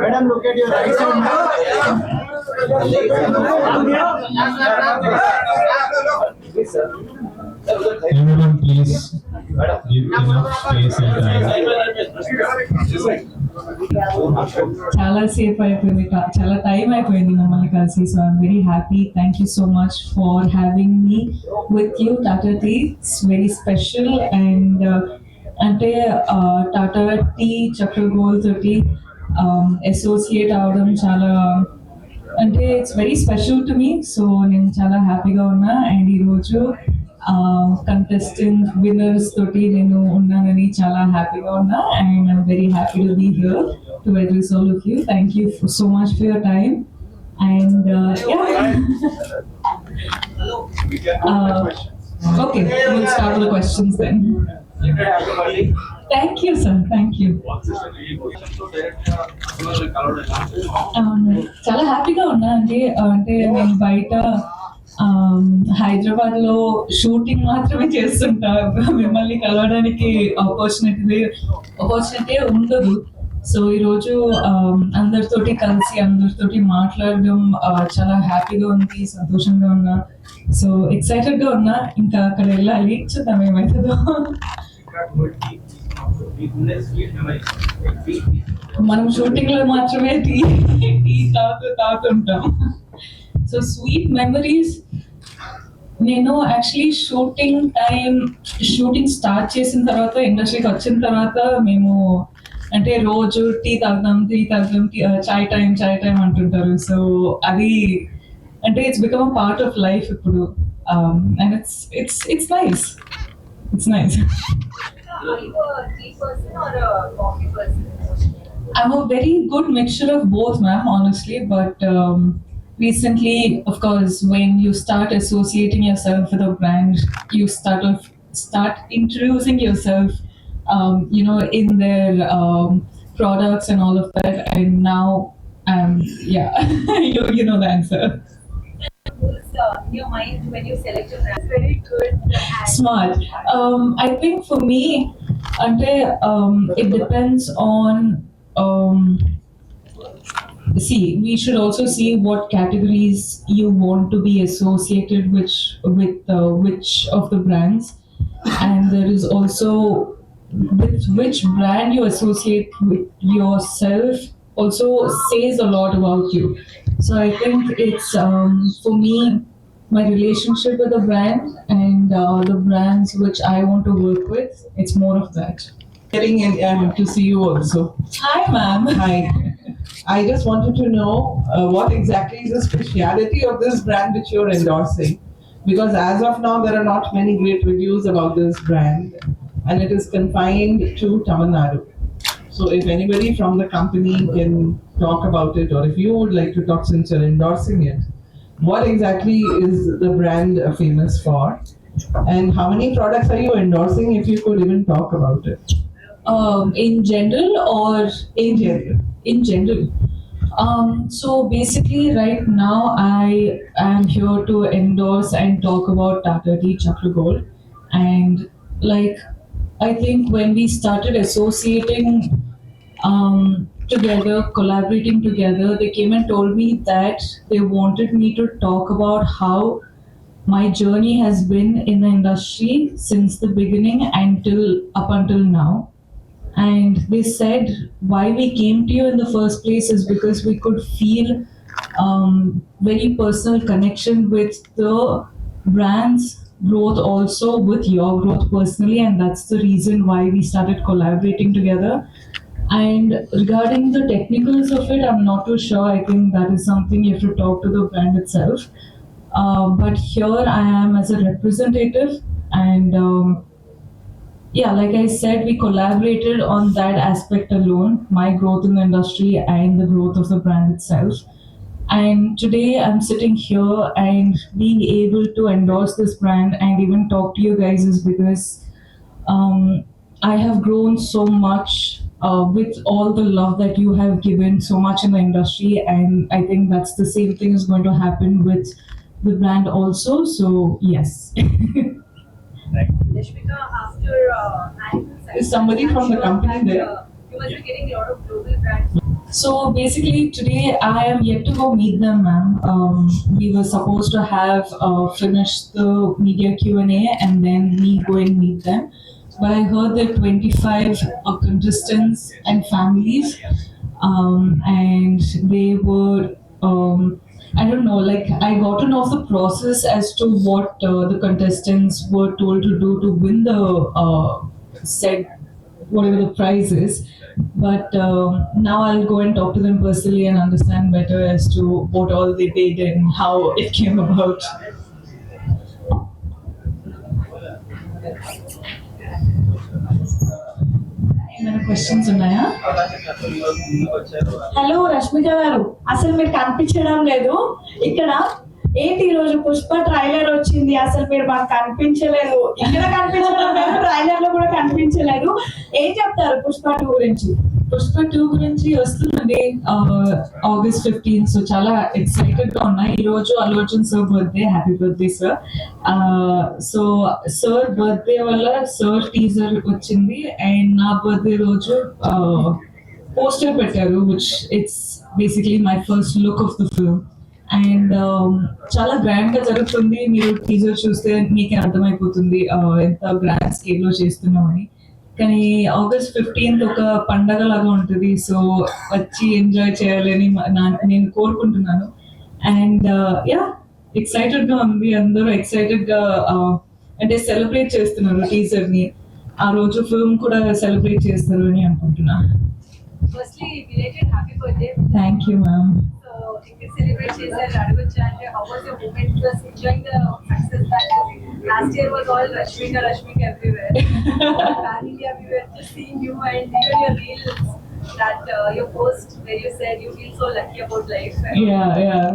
Madam, look at your right side. Everyone, please give enough space and time. చాలా సేపు అయిపోయింది, చాలా time అయిపోయింది మమ్మల్ని కలిసి. So I'm very happy. Thank you so much for having me with you. Tata tea it's very special. And అంటే Tata tea Chakra gold తోటి associate అవడం చాలా అంటే it's very special to me. So నేను చాలా హ్యాపీగా ఉన్నా. అండ్ ఈరోజు కంటెస్టెంట్ విన్నర్స్ తోటి నేను ఉన్నానని చాలా హ్యాపీగా ఉన్నా. And I'm very happy to be here to address all of you. Thank you so much for your time. And okay, we'll start with the questions then. Thank you, sir. Thank you. చాలా హ్యాపీగా ఉన్నా. అంటే నేను బయట హైదరాబాద్ లో shooting మాత్రమే చేస్తుంటా. మిమ్మల్ని కలవడానికి ఆపర్చునిటీ ఉండదు. సో ఈరోజు అందరితోటి కలిసి అందరితోటి మాట్లాడడం చాలా హ్యాపీగా ఉంది, సంతోషంగా ఉన్నా. సో ఎక్సైటెడ్ గా ఉన్నా. ఇంకా అక్కడ వెళ్ళాలి, చూద్దాం ఏమవుతుందో. మనం షూటింగ్ లో మాత్రమే టీ తాగుతుంటాం. సో స్వీట్ మెమరీస్, నేను యాక్చువల్లీ షూటింగ్ స్టార్ట్ చేసిన తర్వాత, ఇండస్ట్రీకి వచ్చిన తర్వాత మేము అంటే రోజు టీ తాగుతాం చాయ్ టైం అంటుంటారు. సో అది అంటే it's become a part of life ఇప్పుడు. And it's nice. Are you a tea person or a coffee person? I'm a very good mixture of both, ma'am, honestly. But recently, of course, when you start associating yourself with a brand, you start introducing yourself, in their products and all of that. And now, yeah, you know the answer. Who's in your mind when you select a brand? Very good. Smart. I think for me, it depends on. See, we should also see what categories you want to be associated with which of the brands, and there is also with which brand you associate with yourself also says a lot about you. So I think it's for me, my relationship with the brand and the brands which I want to work with, it's more of that. And to see you also. Hi, ma'am. Hi. I just wanted to know what exactly is the speciality of this brand which you're endorsing, because as of now there are not many great reviews about this brand, and it is confined to Tamil Nadu. So if anybody from the company can talk about it, or if you would like to talk since you're endorsing it, what exactly is the brand famous for, and how many products are you endorsing, if you could even talk about it? In general or In general. in general? So basically right now I am here to endorse and talk about Tata Tea Chakra Gold. And like, I think when we started associating together, collaborating together, they came and told me that they wanted me to talk about how my journey has been in the industry since the beginning up until now. And they said why we came to you in the first place is because we could feel very personal connection with the brand's growth, also with your growth personally, and that's the reason why we started collaborating together. And regarding the technicals of it, I'm not too sure. I think that is something you have to talk to the brand itself. But here I am as a representative, and yeah, like I said, we collaborated on that aspect alone, my growth in the industry and the growth of the brand itself. And today I'm sitting here and being able to endorse this brand and even talk to you guys is because I have grown so much with all the love that you have given so much in the industry, and I think that's the same thing is going to happen with the brand also. So yes. Rashmika, after Animal Is somebody I'm from the sure company that, there? You must be getting a lot of global brands. So basically, today I am yet to go meet them, ma'am. We were supposed to have finished the media Q&A and then me go and meet them. But I heard that 25 contestants and families, and they were. I don't know, like I got to know the process as to what the contestants were told to do to win the said whatever the prize is. But now I'll go and talk to them personally and understand better as to what all they did and how it came about. ఏమైనా questions ఉన్నాయా? Hello Rashmika గారు, అసలు మీరు కనిపించడం లేదు ఇక్కడ. ఏంటి ఈ రోజు పుష్ప ట్రైలర్ వచ్చింది, అసలు మీరు మాకు కనిపించలేదు. ఇక్కడ కనిపించడం లేదు, ట్రైలర్ లో కూడా కనిపించలేదు. ఏం చెప్తారు పుష్ప 2 గురించి? పుష్ప 2 గురించి వస్తుందండి ఆగస్ట్ 15. సో చాలా ఎక్సైటెడ్ గా ఉన్నా. ఈ రోజు Allu Arjun sir birthday, happy birthday sir. So sir birthday వల్ల సార్ టీజర్ వచ్చింది అండ్ నా బర్త్డే రోజు పోస్టర్ పెట్టారు, which it's basically my first look of the film. And చాలా గ్రాండ్ గా జరుగుతుంది. మీరు టీజర్ చూస్తే మీకే అర్థమైపోతుంది ఎంత గ్రాండ్ స్కేల్ లో చేస్తున్నామని. కానీ ఆగస్ట్ 15 ఒక పండగ లాగా ఉంటుంది. సో వచ్చి ఎంజాయ్ చేయాలని నేను కోరుకుంటున్నాను. అండ్ యా, ఎక్సైటెడ్ గా ఉంది. అందరూ ఎక్సైటెడ్ గా అంటే సెలబ్రేట్ చేస్తున్నారు టీజర్ ని. ఆ రోజు ఫిల్మ్ కూడా సెలబ్రేట్ చేస్తారు అని అనుకుంటున్నాను. Firstly, belated happy birthday. Thank you ma'am. So, if you celebrate చేశారు అడగొచ్చా అంటే how was your moment? Just enjoying the success that last year was all Rashmika everywhere. Pan India, we were just seeing you and even your reels that your post where you said you feel so lucky about life. Yeah.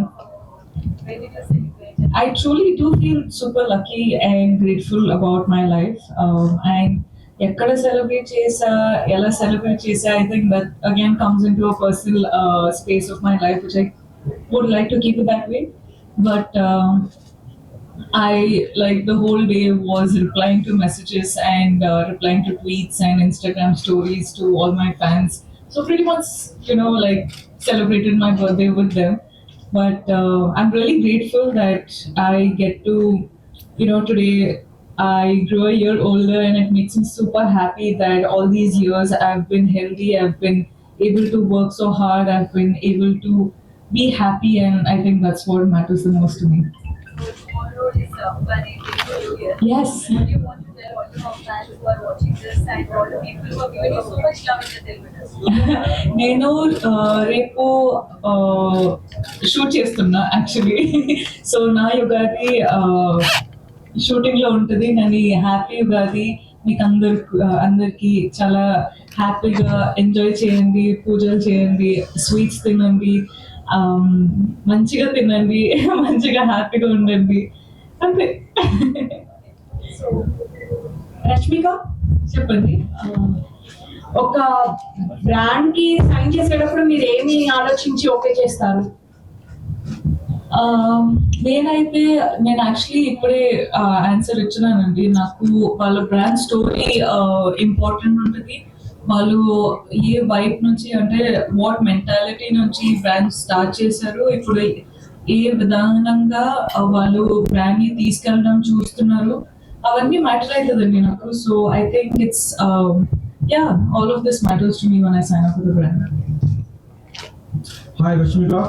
When did you celebrate? I truly do feel super lucky and grateful about my life. And ఎక్కడ celebrate చేసా, ఎలా celebrate చేసా, I think that again comes into a personal space of my life, which I would like to keep it that way. But I like the whole day was replying to messages and replying to tweets and Instagram stories to all my fans. So pretty much, like celebrated my birthday with them. But I'm really grateful that I get to, today I grew a year older and it makes me super happy that all these years I've been healthy, I've been able to work so hard, I've been able to be happy, and I think that's what matters the most to me. So tomorrow is Bani New Year. Yes. What do you want to tell all your fans who are watching this and all the people who have given you so much love in the Telugu industry? నేను రేపు shoot చేస్తున్నా actually. So నా Ugadi shooting లో ఉంటుంది. నేను happy Ugadi మీకు అందరికి చాలా హ్యాపీగా ఎంజాయ్ చేయండి, పూజలు చేయండి, స్వీట్స్ తినండి, మంచిగా తినండి, మంచిగా హ్యాపీగా ఉండండి, అంతే. So, రష్మిక, చెప్పండి. ఒక బ్రాండ్ కి సైన్ చేసేటప్పుడు మీరు ఏమి ఆలోచించి ఓకే చేస్తారు? నేను యాక్చువల్లీ ఇప్పుడే ఆన్సర్ ఇచ్చినానండి. నాకు వాళ్ళ బ్రాండ్ స్టోరీ ఇంపార్టెంట్ ఉంటుంది. వాళ్ళు ఏ వైపు నుంచి అంటే వాట్ మెంటాలిటీ నుంచి బ్రాండ్ స్టార్ట్ చేశారు, ఇప్పుడు ఏ విధానంగా వాళ్ళు బ్రాండ్ ని తీసుకెళ్ళడం చూస్తున్నారు, అవన్నీ మ్యాటర్ అవుతుందండి నాకు. So I think it's all of this matters to me when I sign up for the brand. Hi Rashmika.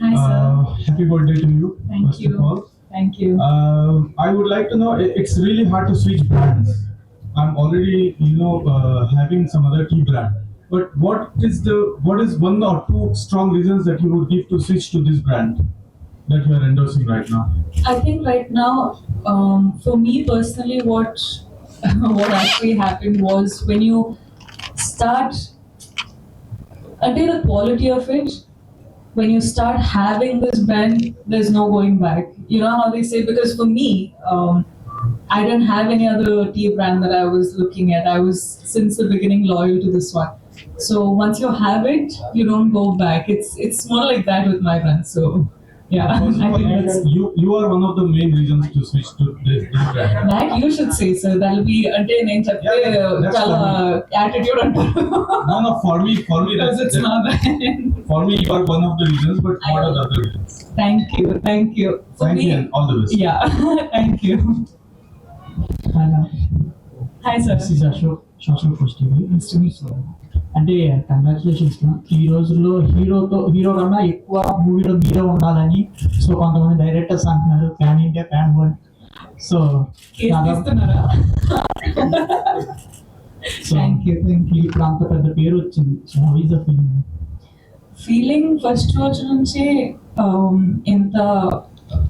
Hi sir. Happy birthday to you. Thank first you. of all. Thank you. I would like to know, it's really hard to switch brands. I'm already, having some other key brand. But what is one or two strong reasons that you would give to switch to this brand that you are endorsing right now? I think right now, for me personally, what actually happened was when you start, until the quality of it, when you start having this brand, there's no going back. You know how they say, because for me, I didn't have any other tea brand that I was looking at. I was since the beginning loyal to this one. So once you have it, you don't go back. It's more like that with my brand. So yeah, First I of all, think that's, you are one of the main reasons to switch to this brand. that you should say, sir. That'll be ante nenu chepte Yeah, that's chala for attitude antaru. No, for me, Because it's my brand. for me, you are one of the reasons, but what are the other reasons? Thank you. For Thank me, you and all the best. yeah, thank you. Hello, Hi, sir. this is Ashok, Social Post TV. Nice to meet you. అంటే congratulations ఈ రోజుల్లో hero కన్నా ఎక్కువ మూవీలో మీరే ఉండాలని so కొంతమంది directors అంటున్నారు pan India pan world so కేసు తీస్తున్నారా? థ్యాంక్ యూ ఇప్పుడు అంత పెద్ద పేరు వచ్చింది so how is the feeling? Feeling first రోజు నుంచి ఎంత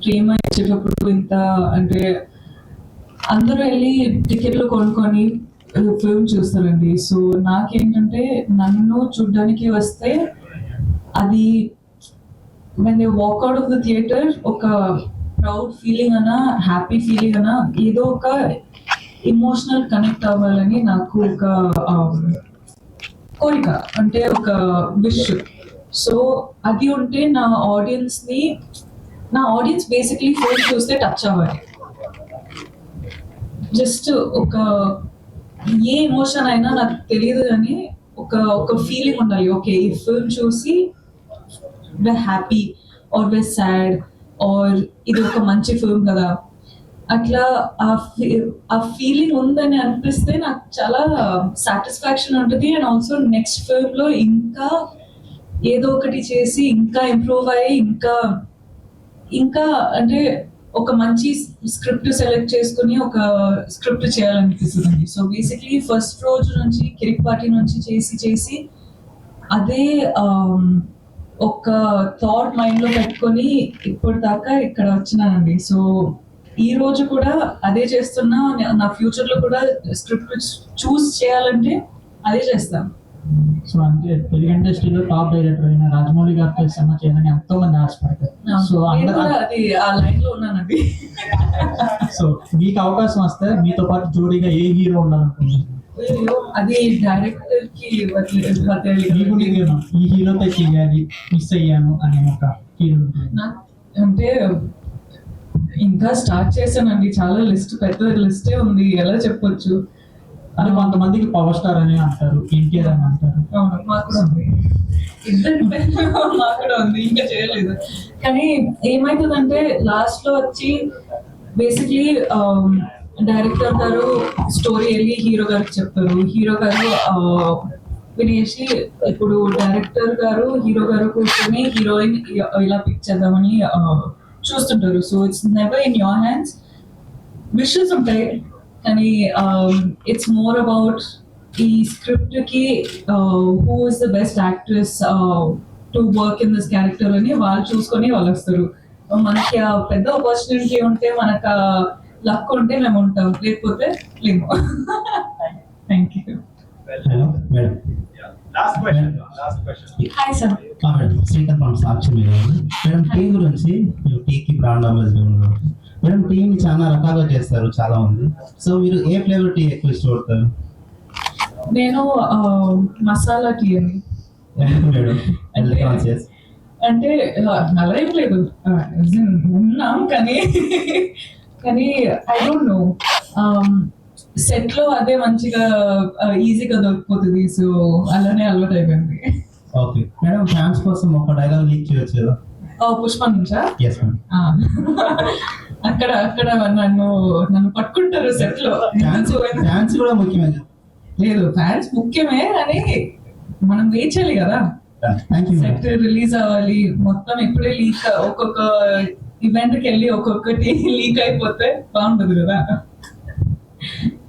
ప్రేమ ఇచ్చేటప్పుడు ఇంత అంటే అందరూ వెళ్ళి టికెట్లు కొనుక్కొని ఫిల్మ్ చూస్తారండి. సో నాకేంటంటే నన్ను చూడ్డానికి వస్తే అది when they walk out of the theater ఒక ప్రౌడ్ ఫీలింగ్ అనా హ్యాపీ ఫీలింగ్ అనా ఏదో ఒక ఎమోషనల్ కనెక్ట్ అవ్వాలని నాకు ఒక కోరిక అంటే ఒక విష్. సో అది ఉంటే నా ఆడియన్స్ బేసిక్లీ ఫిల్మ్ చూస్తే టచ్ అవ్వాలి. జస్ట్ ఒక ఏ ఎమోషన్ అయినా నాకు తెలియదు కానీ ఒక ఫీలింగ్ ఉండాలి. ఓకే ఈ ఫిల్మ్ చూసి we're happy or we're sad or ఇది ఒక మంచి ఫిల్మ్ కదా అట్లా ఆ ఫీలింగ్ ఉందని అనిపిస్తే నాకు చాలా సాటిస్ఫాక్షన్ ఉంటుంది. అండ్ ఆల్సో నెక్స్ట్ ఫిల్మ్ లో ఇంకా ఏదో ఒకటి చేసి ఇంకా ఇంప్రూవ్ అయ్యి ఇంకా అంటే ఒక మంచి స్క్రిప్ట్ సెలెక్ట్ చేసుకుని ఒక స్క్రిప్ట్ చేయాలనిపిస్తుంది. సో బేసిక్లీ ఫస్ట్ రోజు నుంచి కిరిక్ పార్టీ నుంచి చేసి అదే ఒక థాట్ మైండ్ లో పెట్టుకొని ఇప్పటిదాకా ఇక్కడ వచ్చినానండి. సో ఈ రోజు కూడా అదే చేస్తున్నా. నా ఫ్యూచర్ లో కూడా స్క్రిప్ట్ చూస్ చేయాలంటే అదే చేస్తాను. సో అంటే తెలుగు ఇండస్ట్రీలో టాప్ డైరెక్టర్ అయిన రాజమౌళి గారితో సినిమా చేయాలని ఎంతో మంది ఆశపడతారు. సో నేను కూడా అది ఆ లైన్ లో ఉన్నానండి. సో మీకు అవకాశం వస్తే మీతో పాటు జోడీగా ఏ హీరో ఉండాలనుకుంటున్నారు? అయ్యో, అది డైరెక్టర్ కి మీకు నేను ఈ హీరోతో చేయాలి మిస్ అయ్యాను అనే ఒక హీరో ఉంటుంది. అంటే ఇంకా స్టార్ట్ చేశానండి. చాలా పెద్ద లిస్టే ఉంది. ఎలా చెప్పొచ్చు? అంటే కొంతమందికి పవర్ స్టార్ అని అంటారు, ఎన్టీఆర్ అని అంటారు. అవును, మాకు కూడా ఉంది. ఇద్దరి పేర్లు మాకు కూడా ఉంది. ఇంకా చేయలేదు. కానీ ఏమైతుందంటే లాస్ట్ లో వచ్చి బేసిక్లీ డైరెక్టర్ గారు స్టోరీ వెళ్ళి హీరో గారికి చెప్తారు. హీరో గారు వినేసి ఇప్పుడు డైరెక్టర్ గారు హీరో గారు కూర్చొని హీరోయిన్ ఇలా పిక్ చేద్దామని చూస్తుంటారు. So it's never in your hands. Wishes ఉంటాయి కానీ ఇట్స్ మోర్ అబౌట్ ఈ స్క్రిప్ట్ కి who is the best actress to work in this character అని వాళ్ళు చూసుకొని వాళ్ళు వస్తారు. మనకి ఆ పెద్ద ఆపర్చునిటీ ఉంటే మనకు లక్ ఉంటే మేము ఉంటాం, లేకపోతే లేము. Thank you. Hello, madam. Last question. Hi sir. Madam, Srikanth from Sakshi Media. Madam, tea గురించి టీకి బ్రాండ్ అంబాసిడర్ ఉన్నారు. మేడం, టీని చాలా రకాలుగా చేస్తారు చాలా మంది. సో మీరు ఏ ఫ్లేవర్ టీ ఎక్కువ ఇష్టపడతారు? నేను మసాలా టీ అండి. ఎందుకు మేడం? అంటే కాన్షియస్ అంటే అలా ఏం లేదు, ఉన్నాం కానీ ఐ డోంట్ నో సెట్ లో అదే మంచిగా ఈజీగా దొరికిపోతుంది. సో అలానే అలవాటు అయిపోయింది. ఓకే మేడం, ఫ్యాన్స్ కోసం ఒక డైలాగ్ లీక్ చేయొచ్చు కదా? పుష్ప నుంచా? Yes madam. అక్కడ నన్ను పట్టుకుంటారు సెట్ లో. ఫ్యాన్స్ కూడా ముఖ్యమే. లేదు, ఫ్యాన్స్ ముఖ్యమే అని మనం వేచాలి కదా. థ్యాంక్ యూ సెట్ రిలీజ్ అవ్వాలి, మొత్తం ఇప్పుడే లీక్, ఒక్కొక్క ఈవెంట్ కి వెళ్ళి ఒక్కొక్కటి లీక్ అయిపోతే బాగుంటుంది కదా.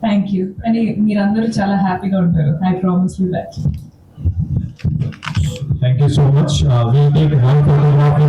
Thank you. కానీ మీరందరూ చాలా హ్యాపీగా ఉంటారు. I promise you that. Thank you so much. We'll take one photograph.